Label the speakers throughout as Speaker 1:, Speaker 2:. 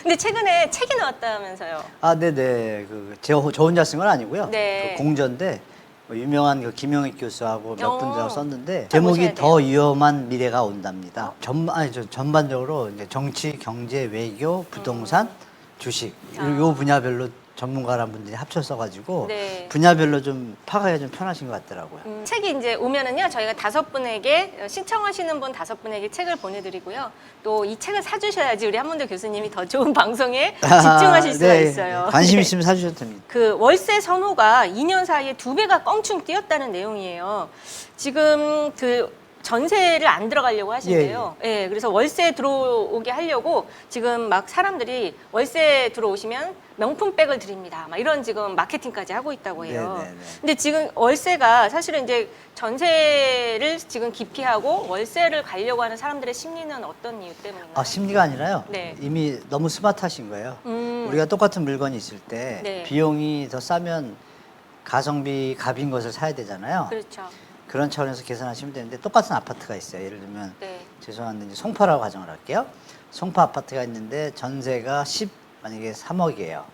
Speaker 1: 근데 최근에 책이 나왔다면서요?
Speaker 2: 아, 네네. 저 혼자 쓴 건 아니고요.
Speaker 1: 네.
Speaker 2: 공저인데 뭐 유명한 유명익 교수하고 몇 분 더 썼는데 제목이
Speaker 1: 보셔야
Speaker 2: 더
Speaker 1: 돼요.
Speaker 2: 위험한 미래가 온답니다. 전반적으로 이제 정치, 경제, 외교, 부동산, 주식 요 분야별로 전문가란 분들이 합쳐 써가지고
Speaker 1: 네.
Speaker 2: 분야별로 좀 파악하기가 좀 편하신 것 같더라고요.
Speaker 1: 책이 이제 오면은요, 저희가 5분에게 신청하시는 분 5분에게 책을 보내드리고요. 또 이 책을 사주셔야지 우리 한문도 교수님이 더 좋은 방송에 집중하실 수가
Speaker 2: 네,
Speaker 1: 있어요.
Speaker 2: 관심
Speaker 1: 네.
Speaker 2: 있으면 사주셔도 됩니다.
Speaker 1: 그 월세 선호가 2년 사이에 2배가 껑충 뛰었다는 내용이에요. 지금 그 전세를 안 들어가려고 하신대요. 예, 그래서 월세 들어오게 하려고 지금 막 사람들이 월세 들어오시면 명품백을 드립니다. 막 이런 지금 마케팅까지 하고 있다고 해요.
Speaker 2: 네네네.
Speaker 1: 근데 지금 월세가 사실은 이제 전세를 지금 기피하고 월세를 가려고 하는 사람들의 심리는 어떤 이유 때문인가요?
Speaker 2: 아, 심리가 아니라요.
Speaker 1: 네.
Speaker 2: 이미 너무 스마트하신 거예요.
Speaker 1: 음.
Speaker 2: 우리가 똑같은 물건이 있을 때
Speaker 1: 네.
Speaker 2: 비용이 더 싸면 가성비 갑인 것을 사야 되잖아요.
Speaker 1: 그렇죠.
Speaker 2: 그런 차원에서 계산하시면 되는데 똑같은 아파트가 있어요. 예를 들면
Speaker 1: 네.
Speaker 2: 죄송한데 이제 송파라고 가정을 할게요. 송파 아파트가 있는데 전세가 만약에 3억이에요.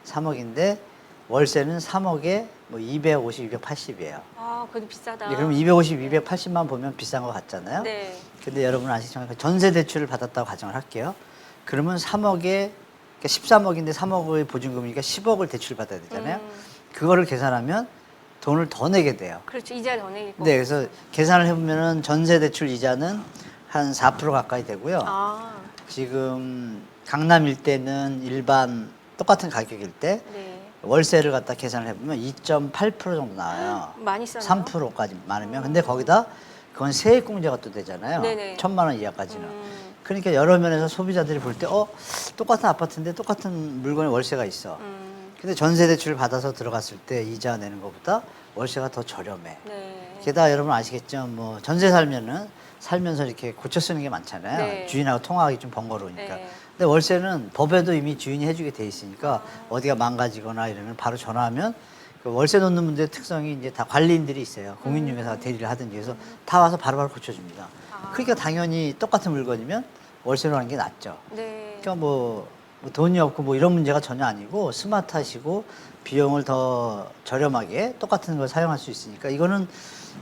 Speaker 2: 3억인데 월세는 3억에 뭐 250, 280이에요.
Speaker 1: 아, 그래도 비싸다.
Speaker 2: 그럼 250, 280만 보면 비싼 것 같잖아요.
Speaker 1: 네.
Speaker 2: 근데 여러분 아시지만 전세 대출을 받았다고 가정을 할게요. 그러면 3억에 그러니까 13억인데 3억의 보증금이니까 10억을 대출을 받아야 되잖아요. 그거를 계산하면 돈을 더 내게 돼요.
Speaker 1: 그렇죠. 이자 더 내고.
Speaker 2: 네, 그래서 계산을 해보면은 전세 대출 이자는 한 4% 가까이 되고요.
Speaker 1: 아,
Speaker 2: 지금 강남 일대는 일반 똑같은 가격일 때
Speaker 1: 네.
Speaker 2: 월세를 갖다 계산을 해보면 2.8% 정도 나와요.
Speaker 1: 많이 싸네요.
Speaker 2: 3%까지 많으면. 근데 거기다 그건 세액공제가 또 되잖아요.
Speaker 1: 네네.
Speaker 2: 1,000만 원 이하까지는. 그러니까 여러 면에서 소비자들이 볼 때 똑같은 아파트인데 똑같은 물건에 월세가 있어. 근데 전세 대출을 받아서 들어갔을 때 이자 내는 것보다 월세가 더 저렴해.
Speaker 1: 네.
Speaker 2: 게다가 여러분 아시겠죠? 뭐 전세 살면서 이렇게 고쳐 쓰는 게 많잖아요.
Speaker 1: 네.
Speaker 2: 주인하고 통화하기 좀 번거로우니까.
Speaker 1: 네.
Speaker 2: 근데 월세는 법에도 이미 주인이 해주게 돼 있으니까 어디가 망가지거나 이러면 바로 전화하면 그 월세 놓는 분들의 특성이 이제 다 관리인들이 있어요. 공인중개사가 대리를 하든지 해서 다 와서 바로바로 고쳐줍니다. 그러니까 당연히 똑같은 물건이면 월세로 하는 게 낫죠.
Speaker 1: 네.
Speaker 2: 그러니까 뭐 돈이 없고 뭐 이런 문제가 전혀 아니고 스마트하시고 비용을 더 저렴하게 똑같은 걸 사용할 수 있으니까 이거는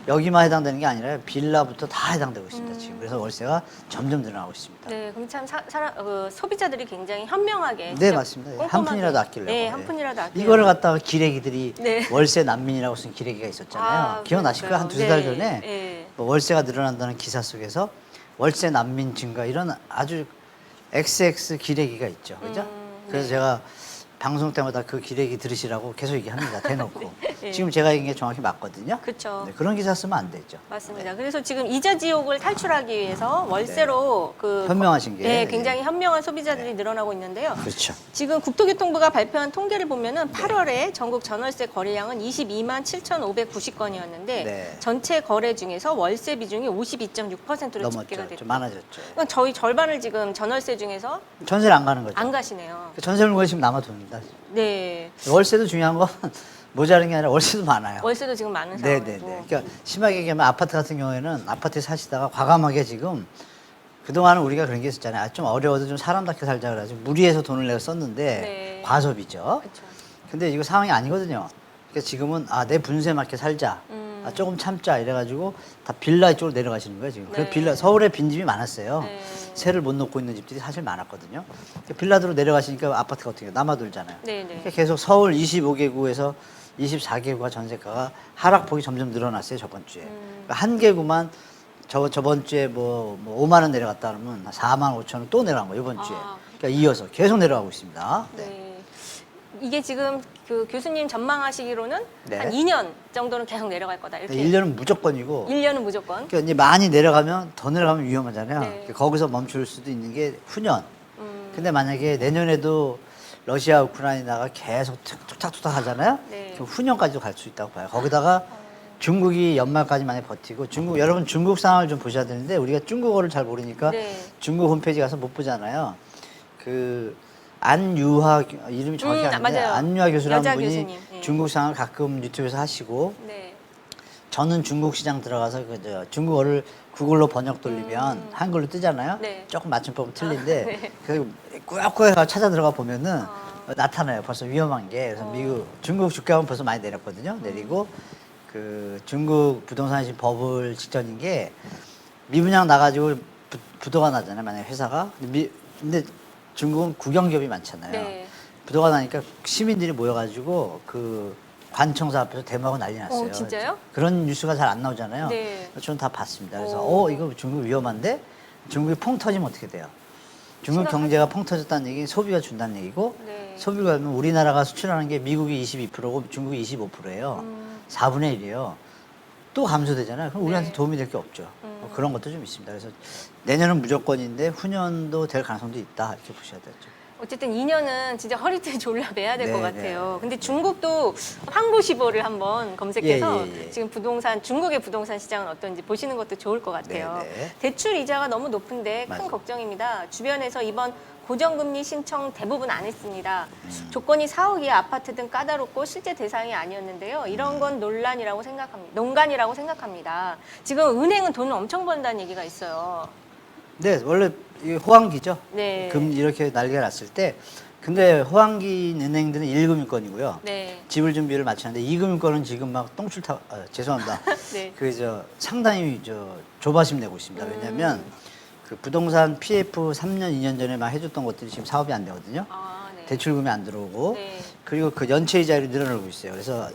Speaker 2: 여기만 해당되는 게 아니라 빌라부터 다 해당되고 있습니다. 지금 그래서 월세가 점점 늘어나고 있습니다.
Speaker 1: 네, 그럼 참 소비자들이 굉장히 현명하게.
Speaker 2: 네, 맞습니다. 한
Speaker 1: 꼼꼼하게.
Speaker 2: 푼이라도 아끼려고.
Speaker 1: 네, 한 푼이라도 아끼려고.
Speaker 2: 이거를 갖다가 기레기들이
Speaker 1: 네.
Speaker 2: 월세 난민이라고 쓴 기레기가 있었잖아요. 기억나실 거예요? 한 두세 달 전에
Speaker 1: 네.
Speaker 2: 뭐 월세가 늘어난다는 기사 속에서 월세 난민 증가 이런 아주 XX 기레기가 있죠. 그죠? 그래서 제가 방송 때마다 그 기레기 들으시라고 계속 얘기합니다. 대놓고.
Speaker 1: 네.
Speaker 2: 지금 제가 얘기한 게 정확히 맞거든요.
Speaker 1: 그렇죠.
Speaker 2: 네, 그런 기사 쓰면 안 되죠.
Speaker 1: 맞습니다. 그래서 지금 이자 지옥을 탈출하기 위해서 월세로
Speaker 2: 현명하신 게.
Speaker 1: 네, 굉장히 현명한 소비자들이 늘어나고 있는데요.
Speaker 2: 그렇죠.
Speaker 1: 지금 국토교통부가 발표한 통계를 보면은 8월에 전국 전월세 거래량은 22만 7,590건이었는데
Speaker 2: 네.
Speaker 1: 전체 거래 중에서 월세 비중이 52.6%로 집계가
Speaker 2: 넘었죠.
Speaker 1: 됐죠.
Speaker 2: 좀 많아졌죠.
Speaker 1: 그러니까 저희 절반을 지금 전월세 중에서
Speaker 2: 전세를 안 가는 거죠.
Speaker 1: 안 가시네요.
Speaker 2: 전세 물건이 지금 남아도니다.
Speaker 1: 네.
Speaker 2: 월세도 중요한 건 모자른 게 아니라 월세도 많아요.
Speaker 1: 월세도 지금 많은 상황이고.
Speaker 2: 네네네. 그러니까 심하게 얘기하면 아파트 같은 경우에는 아파트에 사시다가 과감하게 지금 그동안은 우리가 그런 게 있었잖아요. 좀 어려워도 좀 사람답게 살자 그래가지고 무리해서 돈을 내서 썼는데
Speaker 1: 네.
Speaker 2: 과소비죠.
Speaker 1: 그렇죠.
Speaker 2: 근데 이거 상황이 아니거든요. 그러니까 지금은 내 분수에 맞게 살자. 조금 참자 이래가지고 다 빌라 이쪽으로 내려가시는 거예요 지금. 그래서
Speaker 1: 네.
Speaker 2: 서울에 빈집이 많았어요.
Speaker 1: 네.
Speaker 2: 세를 못 놓고 있는 집들이 사실 많았거든요. 그러니까 빌라들로 내려가시니까 아파트가 어떻게 남아돌잖아요.
Speaker 1: 네네.
Speaker 2: 그러니까 계속 서울 25개구에서 24개구가 전세가가 하락폭이 점점 늘어났어요 저번 주에. 그러니까 한 개구만 저번 주에 뭐 5만 원 내려갔다 그러면 4만 5천 원 또 내려간 거예요 이번 주에. 그러니까 이어서 계속 내려가고 있습니다.
Speaker 1: 네. 이게 지금 그 교수님 전망하시기로는
Speaker 2: 네.
Speaker 1: 한 2년 정도는 계속 내려갈 거다. 이렇게.
Speaker 2: 1년은 무조건이고.
Speaker 1: 1년은 무조건.
Speaker 2: 그러니까 이제 많이 내려가면 더 내려가면 위험하잖아요.
Speaker 1: 네.
Speaker 2: 그러니까 거기서 멈출 수도 있는 게 후년. 근데 만약에 내년에도 러시아 우크라이나가 계속 툭탁툭탁 하잖아요.
Speaker 1: 네.
Speaker 2: 그럼 후년까지도 갈 수 있다고 봐요. 거기다가 중국이 연말까지 만약 버티고 여러분 중국 상황을 좀 보셔야 되는데 우리가 중국어를 잘 모르니까
Speaker 1: 네.
Speaker 2: 중국 홈페이지 가서 못 보잖아요. 그 안유하 이름이 정확히 아닌데
Speaker 1: 맞아요.
Speaker 2: 안유하 교수라는
Speaker 1: 여자
Speaker 2: 분이
Speaker 1: 교수님. 네.
Speaker 2: 중국 상황을 가끔 유튜브에서 하시고
Speaker 1: 네.
Speaker 2: 저는 중국 시장 들어가서 중국어를 구글로 번역 돌리면 한글로 뜨잖아요.
Speaker 1: 네.
Speaker 2: 조금 맞춤법은 틀린데
Speaker 1: 네.
Speaker 2: 그 꾸역꾸역 찾아 들어가 보면은 나타나요. 벌써 위험한 게. 그래서 중국 주가는 벌써 많이 내렸거든요. 내리고 그 중국 부동산 법을 직전인 게 미분양 나가지고 부도가 나잖아요. 만약에 회사가. 근데 중국은 국영기업이 많잖아요.
Speaker 1: 네.
Speaker 2: 부도가 나니까 시민들이 모여가지고 그 관청사 앞에서 데모하고 난리 났어요.
Speaker 1: 진짜요?
Speaker 2: 그런 뉴스가 잘 안 나오잖아요.
Speaker 1: 네.
Speaker 2: 저는 다 봤습니다. 그래서 이거 중국 위험한데 중국이 퐁 터지면 어떻게 돼요? 중국 경제가 퐁 터졌다는 얘기는 소비가 준다는 얘기고
Speaker 1: 네.
Speaker 2: 소비가 하면 우리나라가 수출하는 게 미국이 22%고 중국이 25%예요. 4분의 1이에요. 또 감소되잖아요. 그럼 우리한테
Speaker 1: 네.
Speaker 2: 도움이 될 게 없죠. 뭐 그런 것도 좀 있습니다. 그래서 내년은 무조건인데 후년도 될 가능성도 있다 이렇게 보셔야 되죠.
Speaker 1: 어쨌든 2년은 진짜 허리띠 졸라매야 될 것
Speaker 2: 네,
Speaker 1: 같아요.
Speaker 2: 네.
Speaker 1: 근데 중국도 황보시보를 한번 검색해서
Speaker 2: 예.
Speaker 1: 지금 중국의 부동산 시장은 어떤지 보시는 것도 좋을 것 같아요.
Speaker 2: 네.
Speaker 1: 대출 이자가 너무 높은데 큰
Speaker 2: 맞아요.
Speaker 1: 걱정입니다. 주변에서 이번 고정금리 신청 대부분 안 했습니다. 조건이 4억 이하 아파트 등 까다롭고 실제 대상이 아니었는데요. 이런 건 논란이라고 생각합니다. 농간이라고 생각합니다. 지금 은행은 돈을 엄청 번다는 얘기가 있어요.
Speaker 2: 네, 원래 이게 호황기죠.
Speaker 1: 네.
Speaker 2: 금 이렇게 난리가 났을 때. 근데 호황기 은행들은 1금융권이고요.
Speaker 1: 네.
Speaker 2: 지불 준비를 마쳤는데 2금융권은 지금 막 똥줄 타, 죄송합니다.
Speaker 1: 네.
Speaker 2: 상당히 조바심 내고 있습니다. 왜냐면 그 부동산 PF 3년, 2년 전에 막 해줬던 것들이 지금 사업이 안 되거든요.
Speaker 1: 네.
Speaker 2: 대출금이 안 들어오고.
Speaker 1: 네.
Speaker 2: 그리고 그 연체 이자율이 늘어나고 있어요. 그래서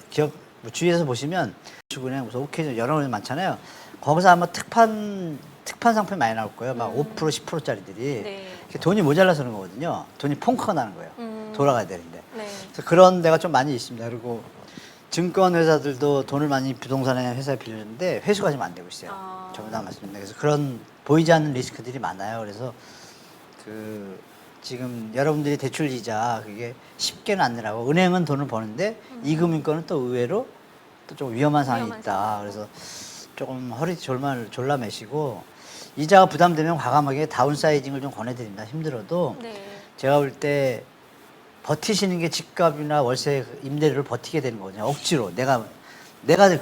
Speaker 2: 주위에서 보시면 주은행 무슨 오케이 여러 개 많잖아요. 거기서 아마 특판 상품이 많이 나올 거예요. 막 5%, 10%짜리들이.
Speaker 1: 네.
Speaker 2: 돈이 모자라서 그런 거거든요. 돈이 펑크가 나는 거예요. 돌아가야 되는데.
Speaker 1: 네.
Speaker 2: 그래서 그런 데가 좀 많이 있습니다. 그리고 증권 회사들도 돈을 많이 부동산에 회사에 빌렸는데 회수가 지금 안 되고 있어요. 전부 다 말씀드립니다. 그래서 그런 보이지 않는 리스크들이 많아요. 그래서 지금 여러분들이 대출 이자 그게 쉽게는 안 내라고 은행은 돈을 버는데 이금융권은 또 의외로 또 좀 위험한 상황이 있다. 그래서 조금 허리띠 졸라매시고 이자가 부담되면 과감하게 다운사이징을 좀 권해드립니다. 힘들어도
Speaker 1: 네.
Speaker 2: 제가 볼 때 버티시는 게 집값이나 월세 임대료를 버티게 되는 거거든요. 억지로 내가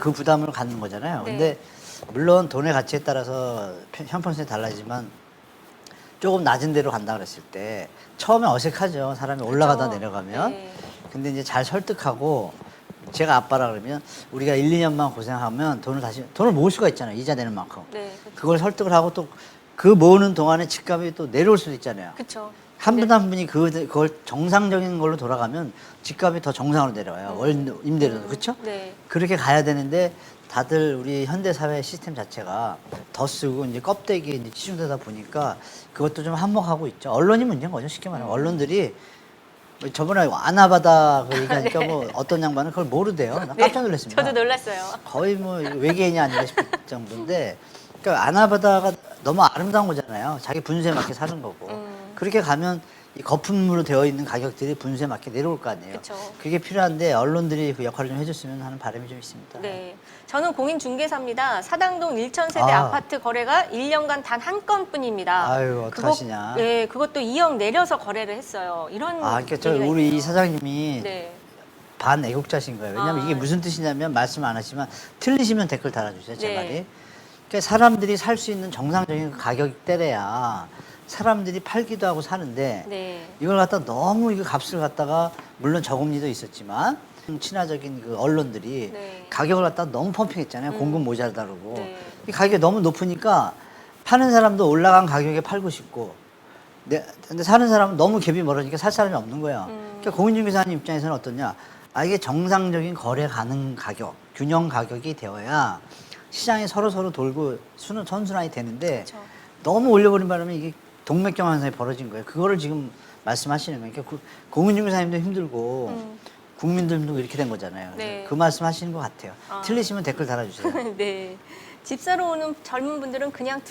Speaker 2: 그 부담을 갖는 거잖아요.
Speaker 1: 네.
Speaker 2: 근데 물론 돈의 가치에 따라서 형평성이 달라지지만 조금 낮은 데로 간다 그랬을 때 처음에 어색하죠. 사람이 올라가다
Speaker 1: 그렇죠.
Speaker 2: 내려가면.
Speaker 1: 네.
Speaker 2: 근데 이제 잘 설득하고 제가 아빠라 그러면 우리가 1, 2년만 고생하면 돈을 모을 수가 있잖아요. 이자 내는 만큼.
Speaker 1: 네. 그렇죠.
Speaker 2: 그걸 설득을 하고 또 그 모으는 동안에 집값이 또 내려올 수도 있잖아요.
Speaker 1: 그렇죠.
Speaker 2: 한 분 한 분이 그걸 정상적인 걸로 돌아가면 집값이 더 정상으로 내려와요. 월 임대료도 그렇죠?
Speaker 1: 네.
Speaker 2: 그렇게 가야 되는데 다들 우리 현대 사회 시스템 자체가 더 쓰고 이제 껍데기에 이제 치중되다 보니까 그것도 좀 한몫하고 있죠. 언론이 문제인 거죠. 쉽게 말하면 언론들이 저번에 아나바다 그 얘기하니까 뭐 어떤 양반은 그걸 모르대요. 나 깜짝 놀랐습니다.
Speaker 1: 저도 놀랐어요.
Speaker 2: 거의 뭐 외계인이 아닌가 싶을 정도인데, 그러니까 아나바다가 너무 아름다운 거잖아요. 자기 분수에 맞게 사는 거고. 그렇게 가면 이 거품으로 되어 있는 가격들이 분수에 맞게 내려올 거 아니에요.
Speaker 1: 그쵸.
Speaker 2: 그게 필요한데 언론들이 그 역할을 좀 해줬으면 하는 바람이 좀 있습니다.
Speaker 1: 네. 저는 공인중개사입니다. 사당동 1,000세대
Speaker 2: 아.
Speaker 1: 아파트 거래가 1년간 단 한 건뿐입니다.
Speaker 2: 아유, 어떡하시냐.
Speaker 1: 네, 그것도 2억 내려서 거래를 했어요. 이런
Speaker 2: 그러니까
Speaker 1: 얘기가
Speaker 2: 우리
Speaker 1: 있네요.
Speaker 2: 이 사장님이
Speaker 1: 네.
Speaker 2: 반애국자신 거예요. 왜냐면 이게 무슨 뜻이냐면 말씀 안 하시지만 틀리시면 댓글 달아주세요. 제
Speaker 1: 네.
Speaker 2: 말이. 그러니까 사람들이 살 수 있는 정상적인 가격대래야 사람들이 팔기도 하고 사는데
Speaker 1: 네.
Speaker 2: 이걸 갖다 너무 이거 값을 갖다가 물론 저금리도 있었지만 친화적인 그 언론들이
Speaker 1: 네.
Speaker 2: 가격을 갖다 너무 펌핑했잖아요. 공급 모자르다 그러고.
Speaker 1: 네.
Speaker 2: 이 가격이 너무 높으니까 파는 사람도 올라간 가격에 팔고 싶고 근데 사는 사람은 너무 갭이 멀어지니까 살 사람이 없는 거예요. 그러니까 공인중개사님 입장에서는 어떠냐. 이게 정상적인 거래 가능 가격, 균형 가격이 되어야 시장이 서로 돌고 선순환이 되는데
Speaker 1: 그쵸.
Speaker 2: 너무 올려버린 바람에 이게 동맥경 현상이 벌어진 거예요. 그거를 지금 말씀하시는 거예요. 그러니까 공인중개사님도 힘들고 국민들도 힘들고 이렇게 된 거잖아요. 그래서
Speaker 1: 네.
Speaker 2: 그 말씀 하시는 것 같아요. 틀리시면 댓글 달아주세요.
Speaker 1: 네. 집 사러 오는 젊은 분들은 그냥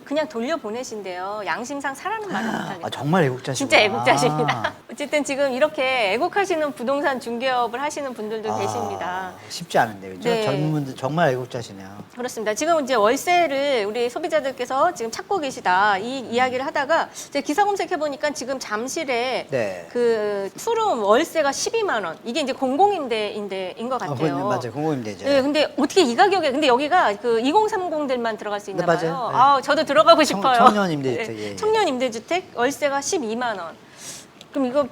Speaker 1: 그냥 돌려 보내신대요. 양심상 사라는 말을 못하니까.
Speaker 2: 정말 애국자시구나.
Speaker 1: 진짜 애국자십니다. 어쨌든 지금 이렇게 애국하시는 부동산 중개업을 하시는 분들도 계십니다.
Speaker 2: 쉽지 않은데 그렇죠?
Speaker 1: 네.
Speaker 2: 젊은 분들 정말 애국자시네요.
Speaker 1: 그렇습니다. 지금 이제 월세를 우리 소비자들께서 지금 찾고 계시다 이 이야기를 하다가 이제 기사 검색해 보니까 지금 잠실에
Speaker 2: 네.
Speaker 1: 그 투룸 월세가 12만 원 이게 이제 공공임대인 것 같아요.
Speaker 2: 맞아요. 공공임대죠.
Speaker 1: 네, 근데 어떻게 이 가격에 근데 여기가 그 2030들만 들어갈 수 있나
Speaker 2: 네,
Speaker 1: 봐요.
Speaker 2: 맞아요. 네.
Speaker 1: 아, 저도 들어가고 싶어요.
Speaker 2: 청년 임대주택, 예, 예.
Speaker 1: 청년 임대주택 월세가 12만 원. 그럼 이거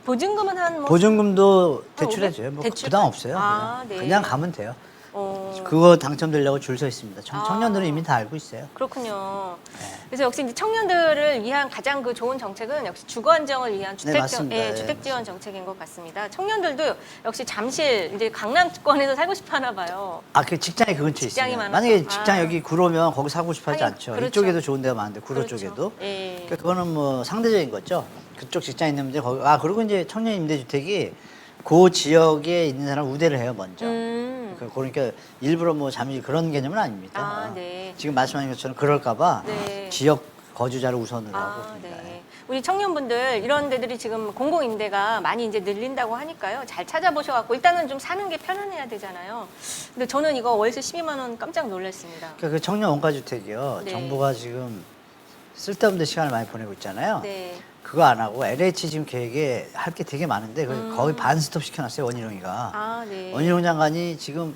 Speaker 1: 보증금은 한 뭐
Speaker 2: 보증금도 대출해줘요. 뭐
Speaker 1: 대출?
Speaker 2: 부담 없어요.
Speaker 1: 아,
Speaker 2: 그냥.
Speaker 1: 네.
Speaker 2: 그냥 가면 돼요.
Speaker 1: 어,
Speaker 2: 그거 당첨되려고 줄 서 있습니다.
Speaker 1: 아.
Speaker 2: 청년들은 이미 다 알고 있어요.
Speaker 1: 그렇군요.
Speaker 2: 네.
Speaker 1: 그래서 역시 이제 청년들을 위한 가장 그 좋은 정책은 역시 주거 안정을 위한
Speaker 2: 맞습니다. 네,
Speaker 1: 주택 지원 정책인 것 같습니다. 청년들도 역시 잠실 이제 강남권에서 살고 싶어 하나 봐요.
Speaker 2: 아, 그 직장이 그 근처에
Speaker 1: 직장이
Speaker 2: 있어요.
Speaker 1: 많아서.
Speaker 2: 만약에 직장
Speaker 1: 아.
Speaker 2: 여기 구로면 거기 사고 싶어 하지
Speaker 1: 하긴,
Speaker 2: 않죠.
Speaker 1: 그렇죠.
Speaker 2: 이쪽에도 좋은 데가 많은데 구로
Speaker 1: 그렇죠.
Speaker 2: 쪽에도.
Speaker 1: 예.
Speaker 2: 그러니까 그거는 뭐 상대적인 거죠. 그쪽 직장 있는 분들 거기 그리고 이제 청년 임대주택이 그 지역에 있는 사람 우대를 해요 먼저. 그러니까 일부러 뭐 잠시 그런 개념은 아닙니다.
Speaker 1: 아, 네.
Speaker 2: 지금 말씀하신 것처럼 그럴까봐
Speaker 1: 네.
Speaker 2: 지역 거주자를 우선으로 하고
Speaker 1: 아,
Speaker 2: 있습니다.
Speaker 1: 네. 우리 청년분들 이런 데들이 지금 공공임대가 많이 이제 늘린다고 하니까요. 잘 찾아보셔갖고 일단은 좀 사는 게 편안해야 되잖아요. 근데 저는 이거 월세 12만 원 깜짝 놀랐습니다.
Speaker 2: 그러니까 그 청년 원가주택이요.
Speaker 1: 네.
Speaker 2: 정부가 지금 쓸데없는 시간을 많이 보내고 있잖아요.
Speaker 1: 네.
Speaker 2: 그거 안 하고 LH 지금 계획에 할 게 되게 많은데 거의 반스톱 시켜놨어요 원희룡이가.
Speaker 1: 아, 네.
Speaker 2: 원희룡 장관이 지금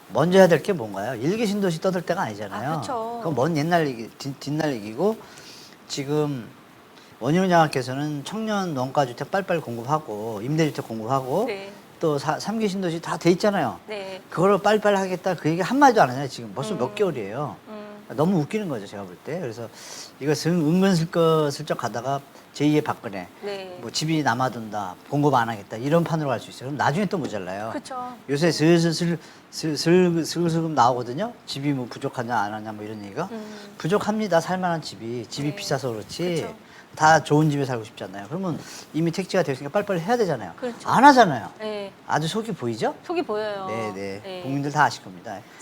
Speaker 2: 먼저 해야 될 게 뭔가요? 일개 신도시 떠들 때가 아니잖아요.
Speaker 1: 아, 그쵸.
Speaker 2: 그건 먼 옛날 얘기, 뒷날 얘기고 지금 원희룡 장관께서는 청년 원가주택 빨리빨리 공급하고 임대주택 공급하고
Speaker 1: 네.
Speaker 2: 또 3기 신도시 다 돼 있잖아요.
Speaker 1: 네.
Speaker 2: 그거를 빨리빨리 하겠다 그 얘기 한마디도 안 하잖아요. 지금 벌써 몇 개월이에요. 너무 웃기는 거죠 제가 볼 때. 그래서 이것은 은근슬쩍 가다가 제2의 박근혜
Speaker 1: 네.
Speaker 2: 뭐 집이 남아돈다 공급 안 하겠다 이런 판으로 갈 수 있어요. 그럼 나중에 또 모자라요.
Speaker 1: 그렇죠.
Speaker 2: 요새 슬슬 나오거든요. 집이 뭐 부족하냐 안 하냐 뭐 이런 얘기가 부족합니다. 살만한 집이
Speaker 1: 네.
Speaker 2: 비싸서 그렇지
Speaker 1: 그쵸.
Speaker 2: 다 좋은 집에 살고 싶잖아요. 그러면 이미 택지가 되었으니까 빨리빨리 해야 되잖아요.
Speaker 1: 그렇죠.
Speaker 2: 안 하잖아요.
Speaker 1: 네.
Speaker 2: 아주 속이 보이죠?
Speaker 1: 속이 보여요.
Speaker 2: 네네. 국민들 다 아실 겁니다.